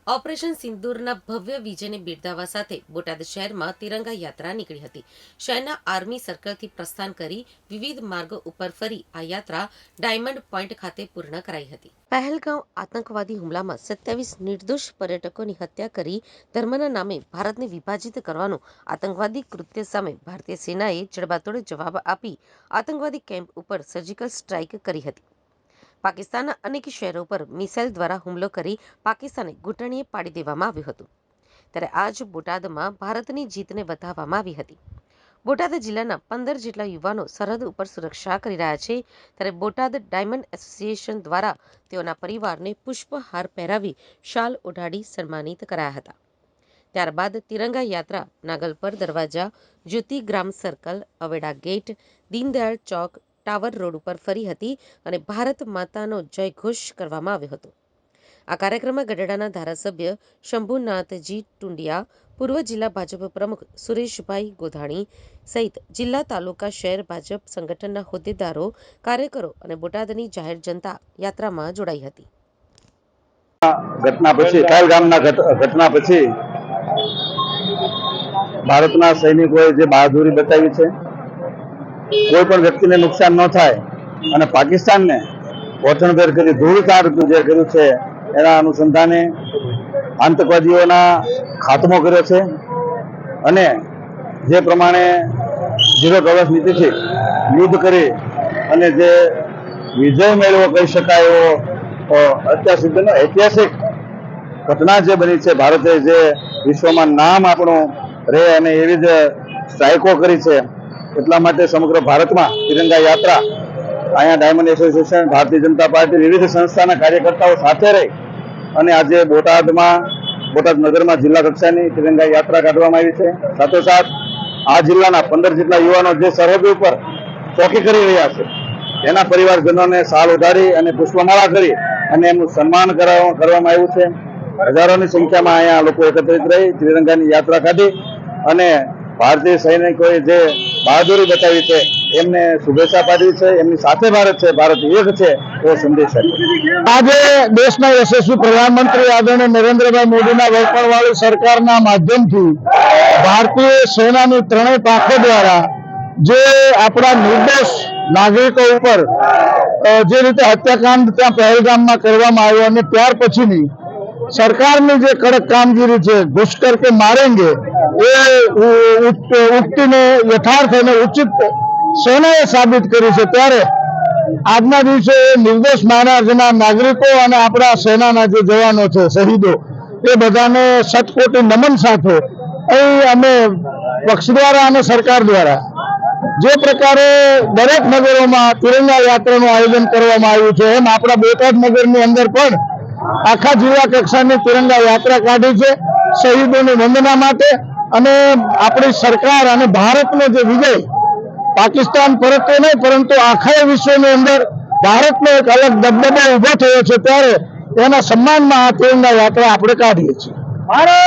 Operation સિંદૂરના ભવ્ય વિજયને બિરદાવવા સાથે બોટાદ શહેરમાં તિરંગા યાત્રા નીકળી હતી। શહેરના આર્મી સર્કલથી પ્રસ્થાન કરી વિવિધ માર્ગો ઉપર ફરી આ યાત્રા ડાયમંડ પોઈન્ટ ખાતે પૂર્ણ કરાઈ હતી। પહેલગાંવ આતંકવાદી હુમલામાં 27 નિર્દોષ પર્યટકોની હત્યા કરી ધર્મના નામે ભારતને વિભાજિત કરવાનું આતંકવાદી કૃત્ય સામે ભારતીય સેનાએ જડબાતોડ જવાબ આપી આતંકવાદી કેમ્પ ઉપર સર્જિકલ સ્ટ્રાઇક કરી હતી। પાકિસ્તાનના અનેક શહેરો પર મિસાઇલ દ્વારા હુમલો કરી પાકિસ્તાને ઘૂંટણીએ પાડી દેવામાં આવ્યું હતું। ત્યારે આજ બોટાદમાં ભારતની જીતને વધાવવામાં આવી હતી। બોટાદ જિલ્લાના 15 જેટલા યુવાનો સરહદ ઉપર સુરક્ષા કરી રહ્યા છે। ત્યારે બોટાદ ડાયમંડ એસોસિએશન દ્વારા તેઓના પરિવારને પુષ્પહાર પહેરાવી શાલ ઓઢાડી સન્માનિત કરાયા હતા। ત્યારબાદ તિરંગા યાત્રા નાગલપર દરવાજા, જ્યોતિ ગ્રામ સર્કલ, અવેડા ગેટ, દીનદયાળ ચોક, ટાવર રોડ ઉપર ફરી હતી અને ભારત માતાનો જયઘોષ કરવામાં આવ્યો હતો। આ કાર્યક્રમમાં ગઢડાના ધારાસભ્ય શંભુનાથજી ટુંડિયા, પૂર્વ જિલ્લા ભાજપ પ્રમુખ સુરેશભાઈ ગોધાણી સહિત જિલ્લા, તાલુકા, શહેર ભાજપ સંગઠનના હોદ્દેદારો, કાર્યકરો અને બોટાદની જાહેર જનતા યાત્રામાં જોડાઈ હતી। ઘટના પછી પહેલગામના ઘટના પછી ભારતના સૈનિકોએ જે બહાદુરી બતાવી છે, કોઈ પણ વ્યક્તિને નુકસાન ન થાય અને પાકિસ્તાનને કોથણભેર કરી ધૂળતાર જે કર્યું છે એના અનુસંધાને આતંકવાદીઓના ખાત્મો કર્યો છે અને જે પ્રમાણે ઝીરો ટોલરન્સ નીતિથી યુદ્ધ કરી અને જે વિજય મેળવો કહી શકાય એવો અત્યાર સુધીનો ઐતિહાસિક ઘટના જે બની છે, ભારતે જે વિશ્વમાં નામ આપણું રહે અને એવી જ સ્ટ્રાઇકો કરી છે। એટલા માટે સમગ્ર ભારતમાં તિરંગા યાત્રા અહીંયા diamond association, Bharatiya Janata party, વિવિધ સંસ્થાના કાર્યકર્તાઓ સાથે રહી અને આજે બોટાદ નગરમાં જિલ્લા કક્ષાની તિરંગા યાત્રા કાઢવામાં આવી છે। સાથોસાથ આ જિલ્લાના 15 જેટલા યુવાનો જે સરહદ ઉપર ચોકી કરી રહ્યા છે એના પરિવારજનોને શાલ ઉડાડી અને પુષ્પમાળા કરી અને એમનું સન્માન કરવામાં આવ્યું છે। હજારોની સંખ્યામાં અહીંયા લોકો એકત્રિત રહી તિરંગાની યાત્રા કાઢી અને ભારતીય સૈનિકોએ જે બહાદુરી બતાવી છે એમને શુભેચ્છા પાઠવી છે। એમની સાથે ભારત છે, ભારત એક છે એવો સંદેશ આપ્યો। આજે દેશના યશસ્વી પ્રધાનમંત્રી આદરણીય નરેન્દ્રભાઈ મોદીના વડપણવાળી સરકારના માધ્યમથી ભારતીય સેનાની ત્રણેય પાંખો દ્વારા જે આપણા નિર્દોષ નાગરિકો ઉપર જે રીતે હત્યાકાંડ ત્યાં પહેલગામમાં કરવામાં આવ્યો અને ત્યાર પછીની સરકારની જે કડક કામગીરી છે, ઘુસ કરકે મારેંગે એ ઉક્તિને યથાર્થ અને ઉચિત સેનાએ સાબિત કરી છે। ત્યારે આજના દિવસે નિર્દોષ માનવના નાગરિકો અને આપણા સેનાના જે જવાનો છે, શહીદો, એ બધાને શતકોટી નમન સાથે અહીં અમે પક્ષ દ્વારા અને સરકાર દ્વારા જે પ્રકારે દરેક નગરોમાં તિરંગા યાત્રાનું આયોજન કરવામાં આવ્યું છે, એમ આપણા બોટાદ નગરની અંદર પણ આખા જિલ્લા કક્ષાની તિરંગા યાત્રા કાઢી છે શહીદોની વંદના માટે અને આપણી સરકાર અને ભારતનો જે વિજય પાકિસ્તાન પરત્વે નહીં પરંતુ આખા વિશ્વની અંદર ભારતનો એક અલગ દબદબો ઉભો થયો છે, ત્યારે એના સન્માનમાં આ તિરંગા યાત્રા આપણે કાઢીએ છીએ।